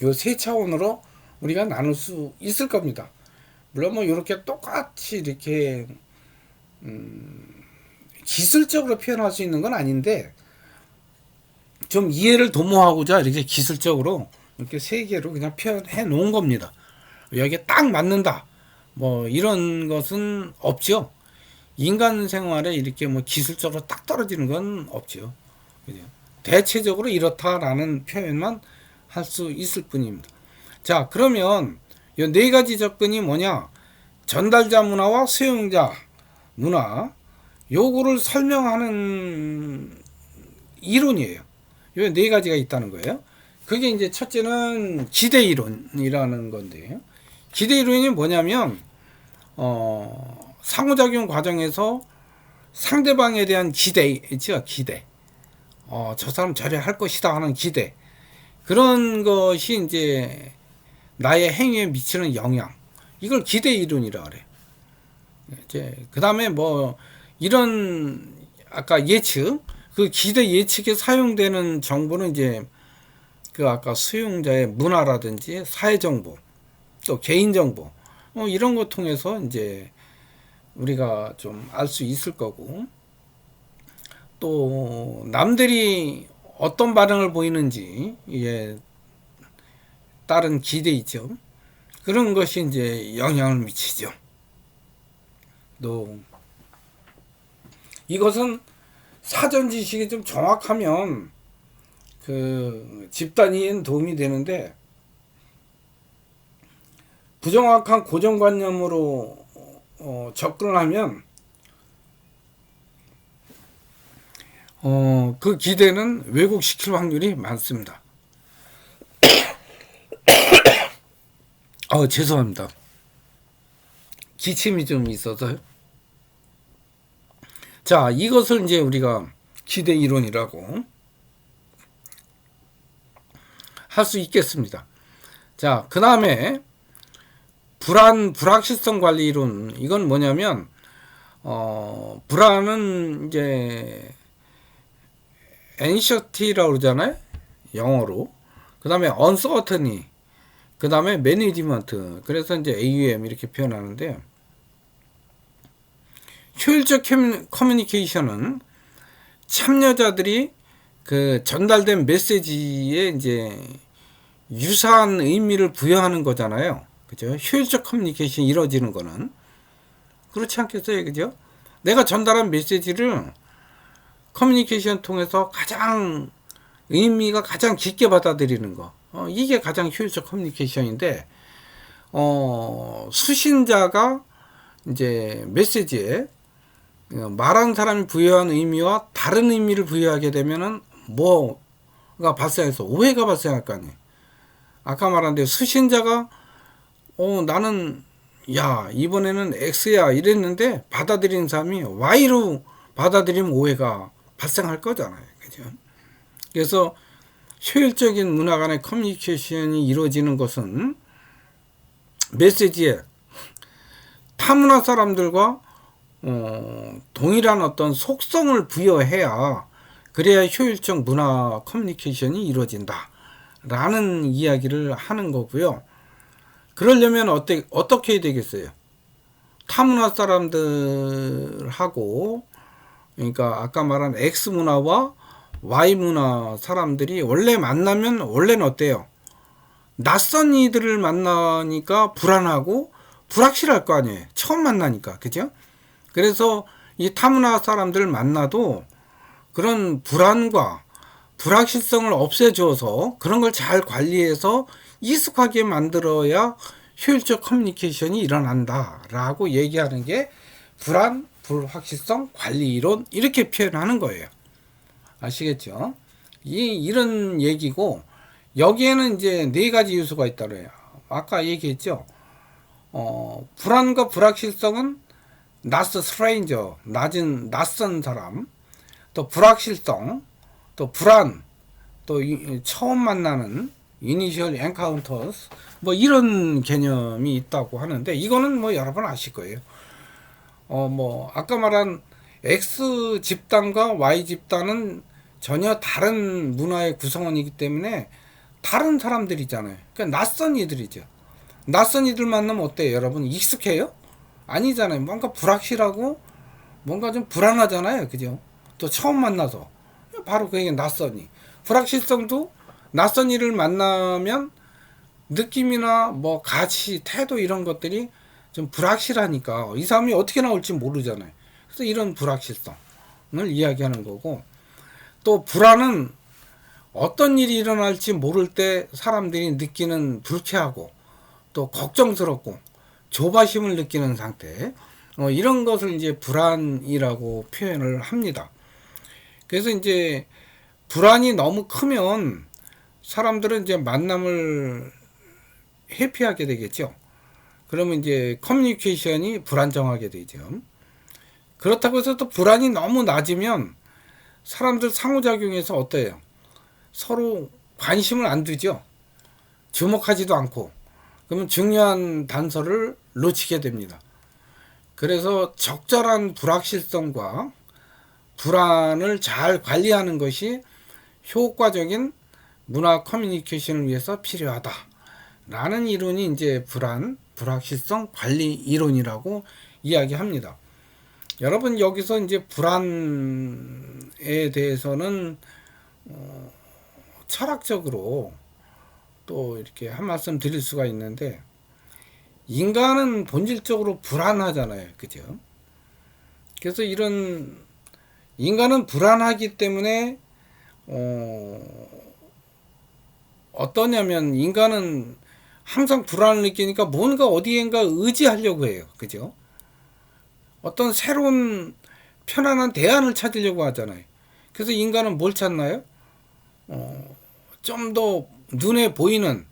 이 세 차원으로 우리가 나눌 수 있을 겁니다. 물론 뭐 이렇게 똑같이 이렇게 기술적으로 표현할 수 있는 건 아닌데 좀 이해를 도모하고자 이렇게 기술적으로 이렇게 세 개로 그냥 표현해 놓은 겁니다. 여기에 딱 맞는다 뭐 이런 것은 없죠. 인간 생활에 이렇게 뭐 기술적으로 딱 떨어지는 건 없죠. 그죠? 대체적으로 이렇다라는 표현만 할 수 있을 뿐입니다. 자, 그러면 이 네 가지 접근이 뭐냐? 전달자 문화와 수용자 문화, 요거를 설명하는 이론이에요. 요 네 가지가 있다는 거예요. 그게 이제 첫째는 기대 이론이라는 건데요. 기대 이론이 뭐냐면 상호작용 과정에서 상대방에 대한 기대죠, 기대. 저 사람 저래 할 것이다 하는 기대. 그런 것이 이제 나의 행위에 미치는 영향. 이걸 기대 이론이라 그래요. 이제 그다음에 뭐 이런 아까 예측, 그 기대 예측에 사용되는 정보는 이제 그 아까 수용자의 문화라든지 사회 정보, 또 개인 정보, 이런 거 통해서 이제 우리가 좀 알 수 있을 거고, 또 남들이 어떤 반응을 보이는지 예 따른 기대 있죠. 그런 것이 이제 영향을 미치죠. 또 이것은 사전 지식이 좀 정확하면 그 집단이엔 도움이 되는데 부정확한 고정관념으로 접근을 하면 그 기대는 왜곡시킬 확률이 많습니다. 죄송합니다. 기침이 좀 있어서요. 자, 이것을 이제 우리가 기대 이론이라고 할 수 있겠습니다. 자, 그 다음에 불확실성 관리 이론. 이건 뭐냐면, 불안은 이제, anxiety라고 그러잖아요. 영어로. 그 다음에 uncertainty. 그 다음에 management. 그래서 이제 AUM 이렇게 표현하는데, 효율적 커뮤니케이션은 참여자들이 그 전달된 메시지에 이제 유사한 의미를 부여하는 거잖아요. 그죠? 효율적 커뮤니케이션이 이루어지는 거는. 그렇지 않겠어요? 그죠? 내가 전달한 메시지를 커뮤니케이션 통해서 가장 의미가 가장 깊게 받아들이는 거. 이게 가장 효율적 커뮤니케이션인데, 수신자가 이제 메시지에 말하는 사람이 부여한 의미와 다른 의미를 부여하게 되면은 뭐가 발생해서 오해가 발생할 거 아니에요. 아까 말한 대로 수신자가 나는 야 이번에는 X야 이랬는데 받아들이는 사람이 Y로 받아들이면 오해가 발생할 거잖아요. 그죠? 그래서 효율적인 문화 간의 커뮤니케이션이 이루어지는 것은 메시지에 타문화 사람들과 동일한 어떤 속성을 부여해야 그래야 효율적 문화 커뮤니케이션이 이루어진다 라는 이야기를 하는 거고요. 그러려면 어떻게 해야 되겠어요? 타문화 사람들하고 그러니까 아까 말한 X 문화와 Y 문화 사람들이 원래 만나면 원래는 어때요? 낯선 이들을 만나니까 불안하고 불확실할 거 아니에요. 처음 만나니까. 그죠? 그래서 이 타문화 사람들 만나도 그런 불안과 불확실성을 없애줘서 그런 걸 잘 관리해서 익숙하게 만들어야 효율적 커뮤니케이션이 일어난다라고 얘기하는 게 불안, 불확실성 관리 이론, 이렇게 표현하는 거예요. 아시겠죠? 이런 얘기고, 여기에는 이제 네 가지 요소가 있다고요. 아까 얘기했죠. 불안과 불확실성은 스트레인저, 낯선 사람, 또 불확실성, 또 불안, 또 처음 만나는 이니셜 엔카운터스, 뭐 이런 개념이 있다고 하는데, 이거는 뭐 여러분 아실 거예요. 뭐 아까 말한 X 집단과 Y 집단은 전혀 다른 문화의 구성원이기 때문에 다른 사람들이잖아요. 그러니까 낯선 이들이죠. 낯선 이들 만나면 어때요, 여러분? 익숙해요? 아니잖아요. 뭔가 불확실하고 뭔가 좀 불안하잖아요. 그죠? 또 처음 만나서 바로 그게 낯선이. 불확실성도 낯선 이를 만나면 느낌이나 뭐 가치, 태도 이런 것들이 좀 불확실하니까 이 사람이 어떻게 나올지 모르잖아요. 그래서 이런 불확실성을 이야기하는 거고, 또 불안은 어떤 일이 일어날지 모를 때 사람들이 느끼는 불쾌하고 또 걱정스럽고 조바심을 느끼는 상태, 이런 것을 이제 불안이라고 표현을 합니다. 그래서 이제 불안이 너무 크면 사람들은 이제 만남을 회피하게 되겠죠. 그러면 이제 커뮤니케이션이 불안정하게 되죠. 그렇다고 해서 또 불안이 너무 낮으면 사람들 상호작용에서 어때요? 서로 관심을 안 두죠. 주목하지도 않고. 그러면 중요한 단서를 놓치게 됩니다. 그래서 적절한 불확실성과 불안을 잘 관리하는 것이 효과적인 문화 커뮤니케이션을 위해서 필요하다 라는 이론이 이제 불안, 불확실성 관리 이론이라고 이야기합니다. 여러분, 여기서 이제 불안에 대해서는 철학적으로 또 이렇게 한 말씀 드릴 수가 있는데, 인간은 본질적으로 불안하잖아요. 그죠? 그래서 이런 인간은 불안하기 때문에 어떠냐면, 인간은 항상 불안을 느끼니까 뭔가 어디엔가 의지하려고 해요. 그죠? 어떤 새로운 편안한 대안을 찾으려고 하잖아요. 그래서 인간은 뭘 찾나요? 좀 더 눈에 보이는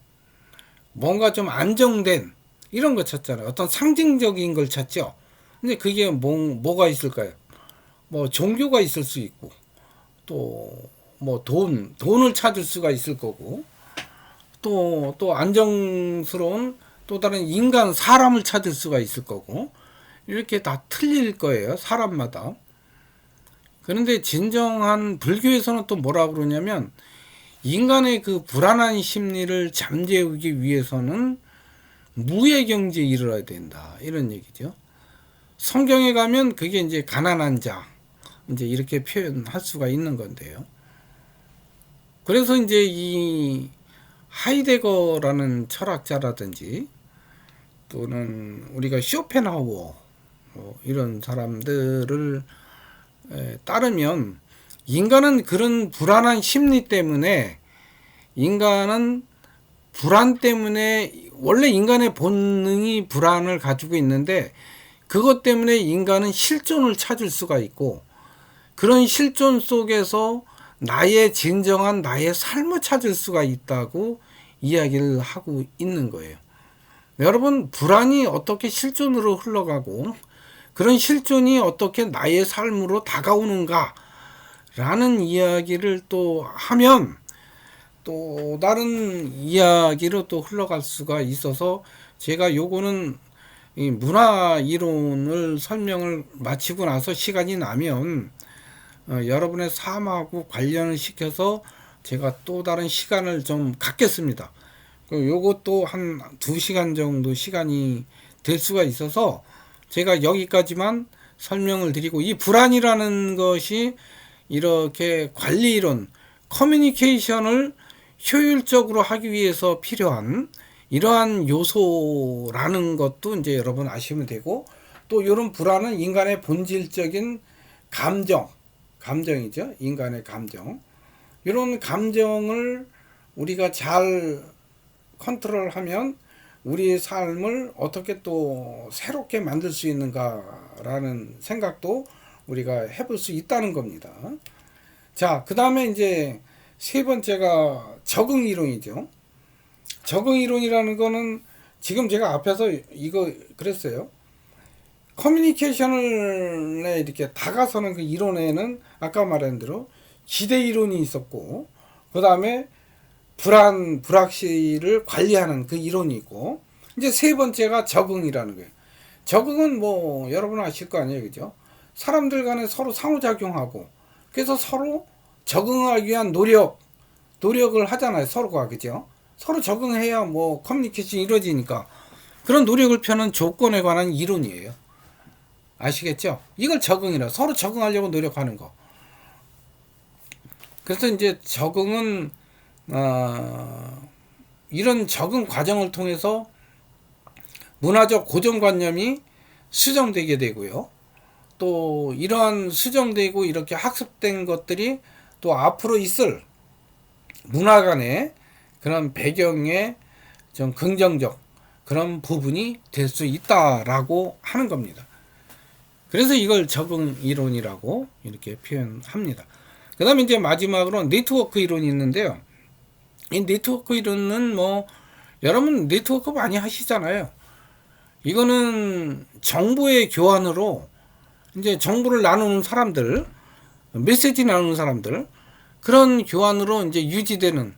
뭔가 좀 안정된 이런 거 찾잖아요. 어떤 상징적인 걸 찾죠. 근데 그게 뭐가 있을까요? 뭐 종교가 있을 수 있고, 또 뭐 돈을 찾을 수가 있을 거고, 또 안정스러운 또 다른 인간, 사람을 찾을 수가 있을 거고, 이렇게 다 틀릴 거예요, 사람마다. 그런데 진정한 불교에서는 또 뭐라고 그러냐면, 인간의 그 불안한 심리를 잠재우기 위해서는 무의 경지에 이르러야 된다, 이런 얘기죠. 성경에 가면 그게 이제 가난한 자, 이제 이렇게 표현할 수가 있는 건데요. 그래서 이제 이 하이데거라는 철학자라든지 또는 우리가 쇼펜하우어 이런 사람들을 따르면, 인간은 그런 불안한 심리 때문에, 인간은 불안 때문에 원래 인간의 본능이 불안을 가지고 있는데, 그것 때문에 인간은 실존을 찾을 수가 있고, 그런 실존 속에서 나의 진정한 나의 삶을 찾을 수가 있다고 이야기를 하고 있는 거예요. 여러분, 불안이 어떻게 실존으로 흘러가고 그런 실존이 어떻게 나의 삶으로 다가오는가 라는 이야기를 또 하면 또 다른 이야기로 또 흘러갈 수가 있어서, 제가 요거는 이 문화 이론을 설명을 마치고 나서 시간이 나면 여러분의 삶하고 관련을 시켜서 제가 또 다른 시간을 좀 갖겠습니다. 요것도 한 2시간 정도 시간이 될 수가 있어서 제가 여기까지만 설명을 드리고, 이 불안이라는 것이 이렇게 관리 이론, 커뮤니케이션을 효율적으로 하기 위해서 필요한 이러한 요소라는 것도 이제 여러분 아시면 되고, 또 이런 불안은 인간의 본질적인 감정이죠. 인간의 감정. 이런 감정을 우리가 잘 컨트롤하면 우리의 삶을 어떻게 또 새롭게 만들 수 있는가라는 생각도 우리가 해볼 수 있다는 겁니다. 자, 그 다음에 이제 세 번째가 적응 이론이죠. 적응 이론이라는 거는 지금 제가 앞에서 이거 그랬어요. 커뮤니케이션에 이렇게 다가서는 그 이론에는 아까 말한 대로 기대 이론이 있었고, 그 다음에 불확실을 관리하는 그 이론이 있고, 이제 세 번째가 적응이라는 거예요. 적응은 뭐 여러분 아실 거 아니에요, 그죠? 사람들 간에 서로 상호작용하고, 그래서 서로 적응하기 위한 노력을 하잖아요, 서로가, 그죠? 서로 적응해야 뭐 커뮤니케이션이 이루어지니까 그런 노력을 펴는 조건에 관한 이론이에요. 아시겠죠? 이걸 적응이라, 서로 적응하려고 노력하는 거. 그래서 이제 적응은 이런 적응 과정을 통해서 문화적 고정관념이 수정되게 되고요. 또 이러한 수정되고 이렇게 학습된 것들이 또 앞으로 있을 문화 간의 그런 배경에 좀 긍정적 그런 부분이 될 수 있다라고 하는 겁니다. 그래서 이걸 적응 이론이라고 이렇게 표현합니다. 그 다음에 이제 마지막으로 네트워크 이론이 있는데요. 이 네트워크 이론은 뭐 여러분 네트워크 많이 하시잖아요. 이거는 정보의 교환으로 이제 정보를 나누는 사람들, 메시지 나누는 사람들, 그런 교환으로 이제 유지되는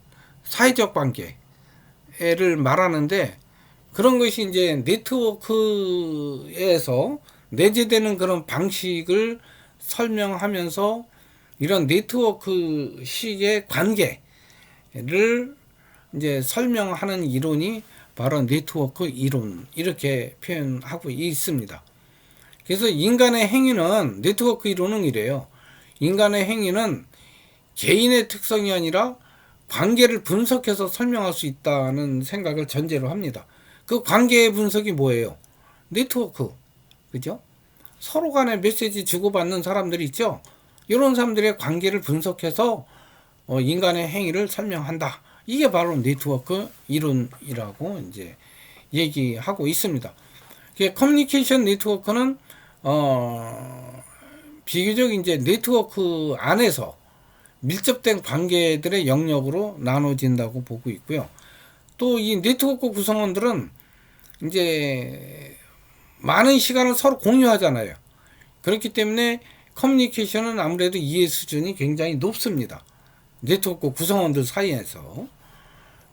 사회적 관계를 말하는데, 그런 것이 이제 네트워크에서 내재되는 그런 방식을 설명하면서 이런 네트워크식의 관계를 이제 설명하는 이론이 바로 네트워크 이론, 이렇게 표현하고 있습니다. 그래서 인간의 행위는, 네트워크 이론은 이래요. 인간의 행위는 개인의 특성이 아니라 관계를 분석해서 설명할 수 있다는 생각을 전제로 합니다. 그 관계의 분석이 뭐예요? 네트워크. 그죠? 서로 간에 메시지 주고받는 사람들이 있죠? 이런 사람들의 관계를 분석해서 인간의 행위를 설명한다. 이게 바로 네트워크 이론이라고 이제 얘기하고 있습니다. 커뮤니케이션 네트워크는 비교적 이제 네트워크 안에서 밀접된 관계들의 영역으로 나눠진다고 보고 있고요. 또 이 네트워크 구성원들은 이제 많은 시간을 서로 공유하잖아요. 그렇기 때문에 커뮤니케이션은 아무래도 이해 수준이 굉장히 높습니다. 네트워크 구성원들 사이에서.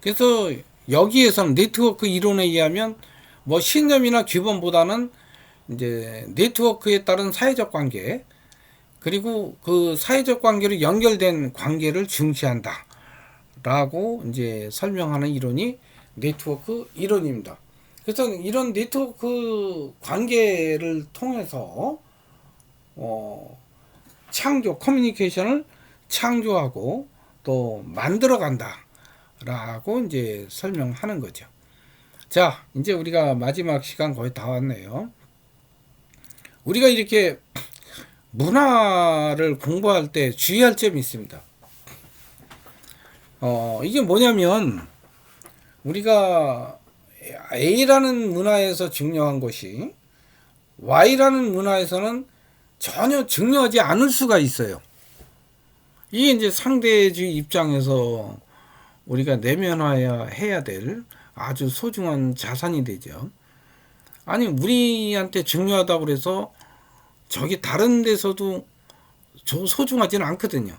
그래서 여기에서는 네트워크 이론에 의하면 뭐 신념이나 규범보다는 이제 네트워크에 따른 사회적 관계, 그리고 그 사회적 관계로 연결된 관계를 중시한다 라고 이제 설명하는 이론이 네트워크 이론입니다. 그래서 이런 네트워크 관계를 통해서 커뮤니케이션을 창조하고 또 만들어 간다 라고 이제 설명하는 거죠. 자, 이제 우리가 마지막 시간 거의 다 왔네요. 우리가 이렇게 문화를 공부할 때 주의할 점이 있습니다. 이게 뭐냐면, 우리가 A라는 문화에서 중요한 것이 Y라는 문화에서는 전혀 중요하지 않을 수가 있어요. 이게 이제 상대주의 입장에서 우리가 내면화해야 될 아주 소중한 자산이 되죠. 아니, 우리한테 중요하다고 그래서 저기 다른 데서도 소중하지는 않거든요.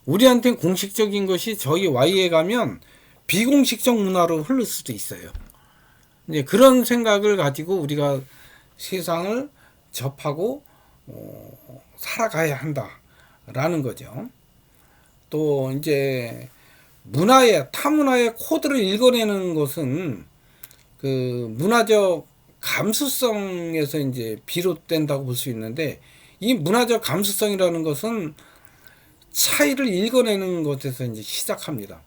우리한테 공식적인 것이 저기 Y에 가면 비공식적 문화로 흐를 수도 있어요. 이제 그런 생각을 가지고 우리가 세상을 접하고 살아가야 한다라는 거죠. 또 이제 타 문화의 코드를 읽어내는 것은 그 문화적 감수성에서 이제 비롯된다고 볼 수 있는데, 이 문화적 감수성이라는 것은 차이를 읽어내는 것에서 이제 시작합니다.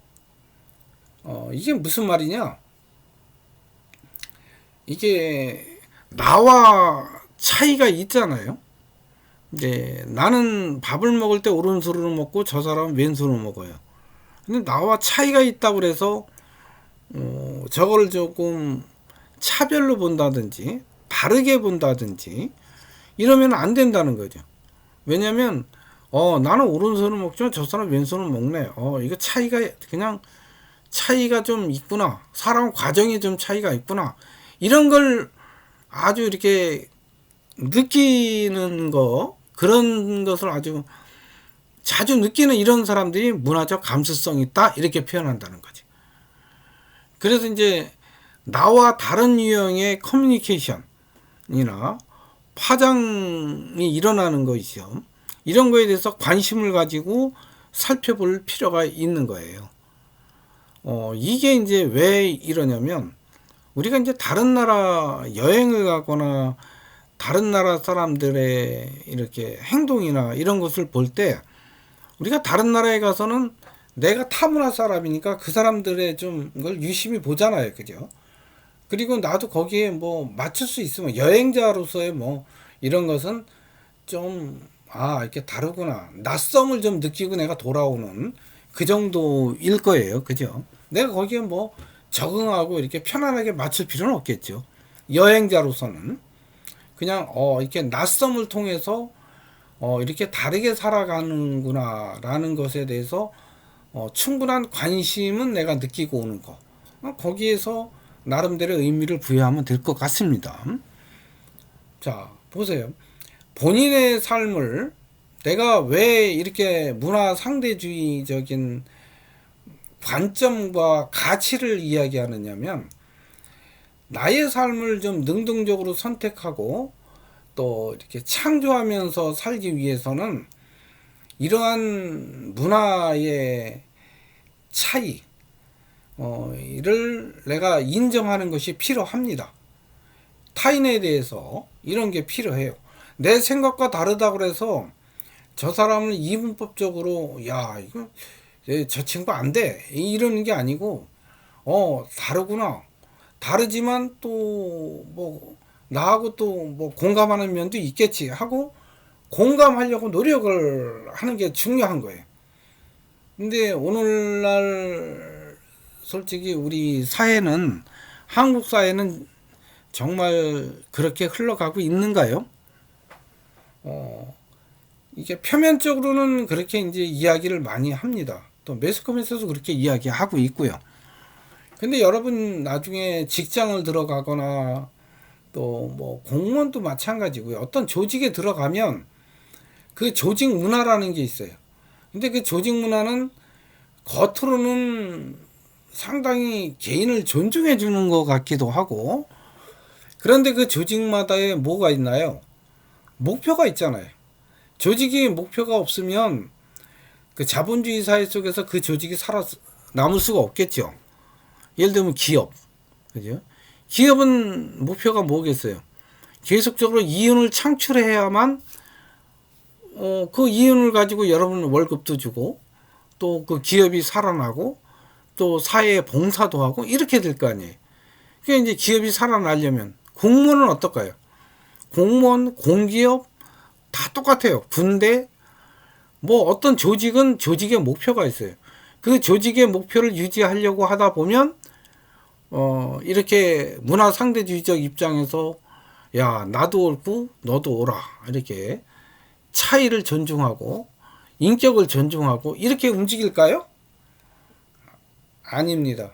이게 무슨 말이냐? 이게 나와 차이가 있잖아요. 이제 나는 밥을 먹을 때 오른손으로 먹고 저 사람은 왼손으로 먹어요. 근데 나와 차이가 있다고 그래서 저거를 조금 차별로 본다든지 다르게 본다든지 이러면 안 된다는 거죠. 왜냐면 나는 오른손으로 먹지만 저 사람 왼손으로 먹네. 이거 차이가 그냥 차이가 좀 있구나. 사람 과정이 좀 차이가 있구나. 이런 걸 아주 이렇게 느끼는 거, 그런 것을 아주 자주 느끼는 이런 사람들이 문화적 감수성이 있다. 이렇게 표현한다는 거지. 그래서 이제 나와 다른 유형의 커뮤니케이션이나 파장이 일어나는 것이죠. 이런 거에 대해서 관심을 가지고 살펴볼 필요가 있는 거예요. 이게 이제 왜 이러냐면, 우리가 이제 다른 나라 여행을 가거나 다른 나라 사람들의 이렇게 행동이나 이런 것을 볼 때, 우리가 다른 나라에 가서는 내가 타문화 사람이니까 그 사람들의 좀 걸 유심히 보잖아요. 그죠? 그리고 나도 거기에 뭐 맞출 수 있으면 여행자로서의 뭐 이런 것은 좀, 이렇게 다르구나. 낯섦을 좀 느끼고 내가 돌아오는 그 정도일 거예요. 그죠? 내가 거기에 뭐 적응하고 이렇게 편안하게 맞출 필요는 없겠죠. 여행자로서는. 그냥, 이렇게 낯섦을 통해서, 이렇게 다르게 살아가는구나, 라는 것에 대해서, 충분한 관심은 내가 느끼고 오는 거. 거기에서 나름대로 의미를 부여하면 될 것 같습니다. 자, 보세요. 본인의 삶을 내가 왜 이렇게 문화 상대주의적인 관점과 가치를 이야기하느냐면, 나의 삶을 좀 능동적으로 선택하고 또 이렇게 창조하면서 살기 위해서는 이러한 문화의 차이, 이를 내가 인정하는 것이 필요합니다. 타인에 대해서 이런 게 필요해요. 내 생각과 다르다고 그래서 저 사람을 이분법적으로, 야, 이거, 저 친구 안 돼. 이러는 게 아니고, 다르구나. 다르지만 또, 뭐, 나하고 또 뭐 공감하는 면도 있겠지 하고 공감하려고 노력을 하는 게 중요한 거예요. 근데 오늘날 솔직히 우리 사회는, 한국 사회는 정말 그렇게 흘러가고 있는가요? 이게 표면적으로는 그렇게 이제 이야기를 많이 합니다. 또 매스컴에서도 그렇게 이야기하고 있고요. 근데 여러분 나중에 직장을 들어가거나 또 뭐 공무원도 마찬가지고요. 어떤 조직에 들어가면 그 조직 문화라는 게 있어요. 근데 그 조직 문화는 겉으로는 상당히 개인을 존중해 주는 것 같기도 하고, 그런데 그 조직마다의 뭐가 있나요? 목표가 있잖아요. 조직이 목표가 없으면 그 자본주의 사회 속에서 그 조직이 남을 수가 없겠죠. 예를 들면 기업, 그죠? 기업은 목표가 뭐겠어요? 계속적으로 이윤을 창출해야만 그 이윤을 가지고 여러분 월급도 주고 또 그 기업이 살아나고 또 사회에 봉사도 하고 이렇게 될 거 아니에요. 그러니까 이제 기업이 살아나려면, 공무원은 어떨까요? 공무원, 공기업 다 똑같아요. 군대, 뭐 어떤 조직은 조직의 목표가 있어요. 그 조직의 목표를 유지하려고 하다 보면 이렇게 문화 상대주의적 입장에서, 야, 나도 옳고 너도 옳아, 이렇게 차이를 존중하고 인격을 존중하고 이렇게 움직일까요? 아닙니다.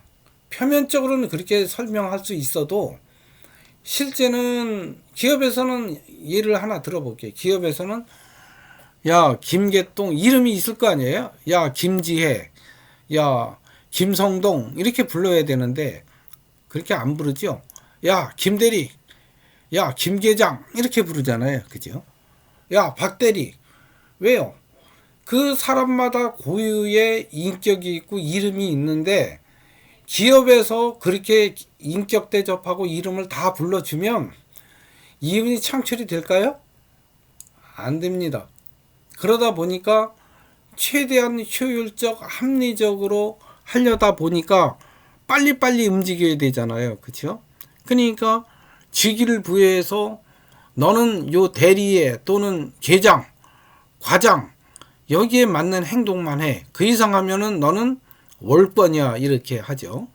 표면적으로는 그렇게 설명할 수 있어도 실제는, 기업에서는 예를 하나 들어볼게요. 기업에서는, 야, 김계동 이름이 있을 거 아니에요? 야, 김지혜, 야, 김성동 이렇게 불러야 되는데 그렇게 안 부르죠. 야, 김대리, 야, 김계장 이렇게 부르잖아요. 그죠? 야, 박대리. 왜요? 그 사람마다 고유의 인격이 있고 이름이 있는데, 기업에서 그렇게 인격 대접하고 이름을 다 불러주면 이윤이 창출이 될까요? 안 됩니다. 그러다 보니까 최대한 효율적, 합리적으로 하려다 보니까 빨리빨리 움직여야 되잖아요. 그렇죠? 그러니까 직위를 부여해서 너는 요 대리에 또는 계장, 과장 여기에 맞는 행동만 해. 그 이상 하면은 너는 월권이야. 이렇게 하죠.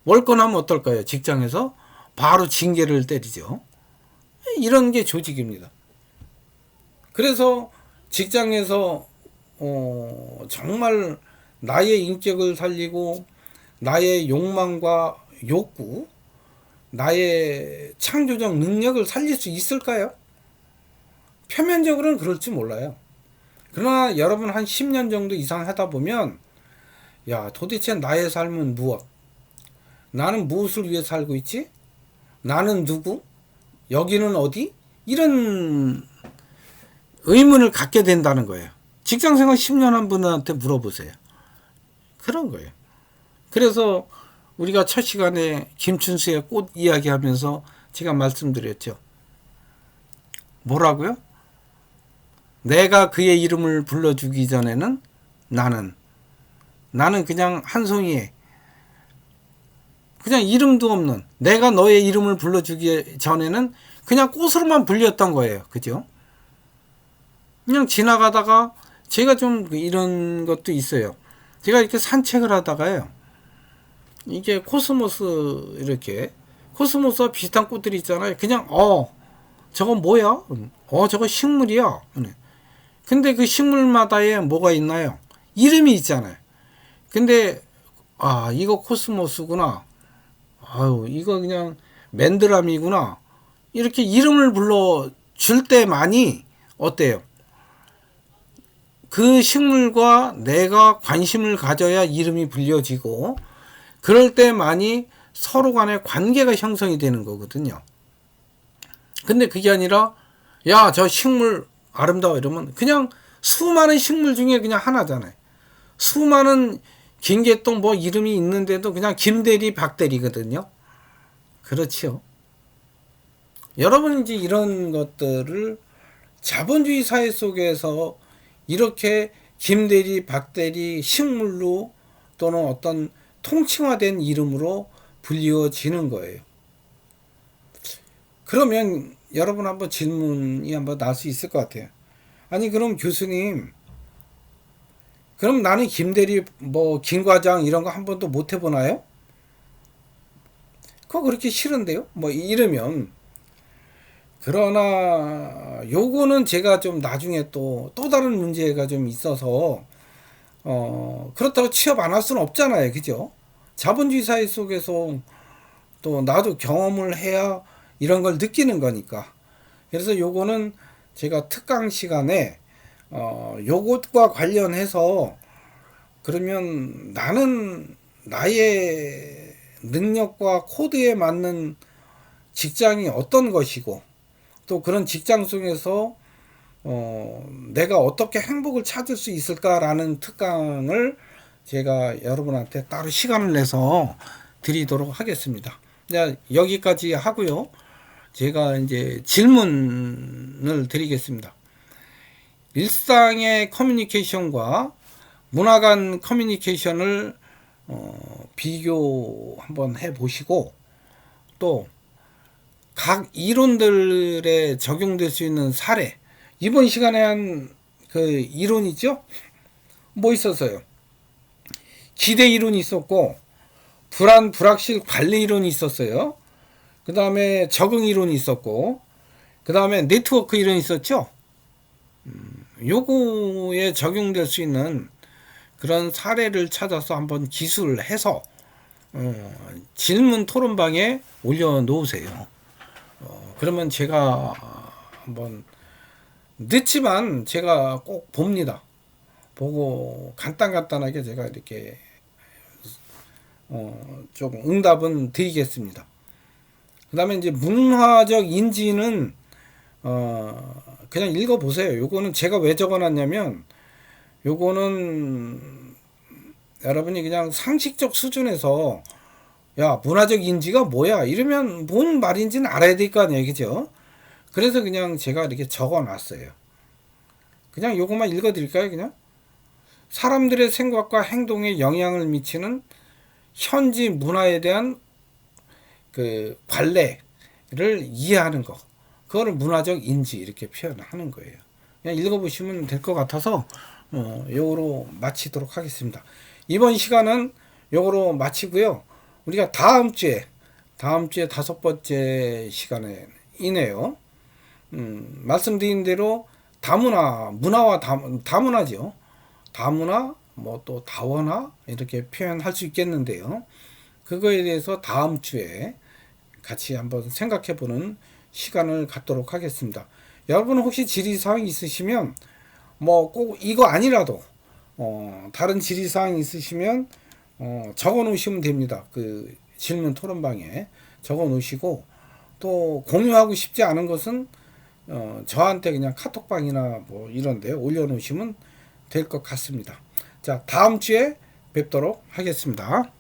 월권 하면 어떨까요? 직장에서 바로 징계를 때리죠. 이런 게 조직입니다. 그래서 직장에서 정말 나의 인격을 살리고 나의 욕망과 욕구, 나의 창조적 능력을 살릴 수 있을까요? 표면적으로는 그럴지 몰라요. 그러나 여러분 한 10년 정도 이상 하다 보면 야, 도대체 나의 삶은 무엇? 나는 무엇을 위해 살고 있지? 나는 누구? 여기는 어디? 이런 의문을 갖게 된다는 거예요. 직장생활 10년 한 분한테 물어보세요. 그런 거예요. 그래서 우리가 첫 시간에 김춘수의 꽃 이야기하면서 제가 말씀드렸죠. 뭐라고요? 내가 그의 이름을 불러주기 전에는 나는 그냥 한 송이에 그냥 이름도 없는, 내가 너의 이름을 불러주기 전에는 그냥 꽃으로만 불렸던 거예요. 그죠? 그냥 지나가다가 제가 좀 이런 것도 있어요. 제가 이렇게 산책을 하다가요. 이게 코스모스, 이렇게 코스모스와 비슷한 꽃들이 있잖아요. 그냥 저건 뭐야? 저거 식물이야. 근데 그 식물마다에 뭐가 있나요? 이름이 있잖아요. 근데 이거 코스모스구나. 아유, 이거 그냥 맨드라미구나. 이렇게 이름을 불러 줄 때만이 어때요? 그 식물과 내가 관심을 가져야 이름이 불려지고, 그럴 때만이 서로 간의 관계가 형성이 되는 거거든요. 근데 그게 아니라 야, 저 식물 아름다워 이러면 그냥 수많은 식물 중에 그냥 하나잖아요. 수많은 김개똥 뭐 이름이 있는데도 그냥 김대리 박대리거든요. 그렇지요. 여러분 이제 이런 것들을 자본주의 사회 속에서 이렇게 김대리 박대리 식물로 또는 어떤 통칭화된 이름으로 불리워지는 거예요. 그러면 여러분 한번 질문이 한번 날 수 있을 것 같아요. 아니 그럼 교수님, 그럼 나는 김대리 뭐 김과장 이런 거 한 번도 못 해보나요? 그거 그렇게 싫은데요? 뭐 이러면, 그러나 요거는 제가 좀 나중에 또 다른 문제가 좀 있어서 그렇다고 취업 안 할 수는 없잖아요. 그죠? 자본주의 사회 속에서 또 나도 경험을 해야 이런 걸 느끼는 거니까. 그래서 요거는 제가 특강 시간에 요것과 관련해서, 그러면 나는 나의 능력과 코드에 맞는 직장이 어떤 것이고, 또 그런 직장 속에서 내가 어떻게 행복을 찾을 수 있을까라는 특강을 제가 여러분한테 따로 시간을 내서 드리도록 하겠습니다. 여기까지 하고요. 제가 이제 질문을 드리겠습니다. 일상의 커뮤니케이션과 문화 간 커뮤니케이션을 비교 한번 해 보시고, 또 각 이론들에 적용될 수 있는 사례, 이번 시간에 한 그 이론이죠? 뭐 있었어요? 기대 이론이 있었고, 불확실 관리 이론이 있었어요. 그 다음에 적응 이론이 있었고, 그 다음에 네트워크 이론이 있었죠? 요거에 적용될 수 있는 그런 사례를 찾아서 한번 기술해서 질문 토론방에 올려놓으세요. 그러면 제가 한번, 늦지만 제가 꼭 봅니다. 보고 간단하게 제가 이렇게 조금 응답은 드리겠습니다. 그 다음에 이제 문화적 인지는 그냥 읽어보세요. 요거는 제가 왜 적어놨냐면, 요거는 여러분이 그냥 상식적 수준에서 야, 문화적 인지가 뭐야? 이러면 뭔 말인지는 알아야 될 거 아니에요. 그죠? 그래서 그냥 제가 이렇게 적어 놨어요. 그냥 요것만 읽어 드릴까요? 그냥 사람들의 생각과 행동에 영향을 미치는 현지 문화에 대한 그 관례를 이해하는 거. 그거를 문화적 인지 이렇게 표현하는 거예요. 그냥 읽어보시면 될 것 같아서 요거로 마치도록 하겠습니다. 이번 시간은 요거로 마치고요. 우리가 다음 주에 5번째 시간에 이네요. 말씀드린 대로 다문화, 문화와 다문화죠. 다문화, 뭐 또 다원화 이렇게 표현할 수 있겠는데요. 그거에 대해서 다음 주에 같이 한번 생각해 보는 시간을 갖도록 하겠습니다. 여러분 혹시 질의사항 있으시면 뭐 꼭 이거 아니라도 다른 질의사항 있으시면 적어 놓으시면 됩니다. 그 질문 토론방에 적어 놓으시고 또 공유하고 싶지 않은 것은 저한테 그냥 카톡방이나 뭐 이런 데 올려 놓으시면 될 것 같습니다. 자, 다음 주에 뵙도록 하겠습니다.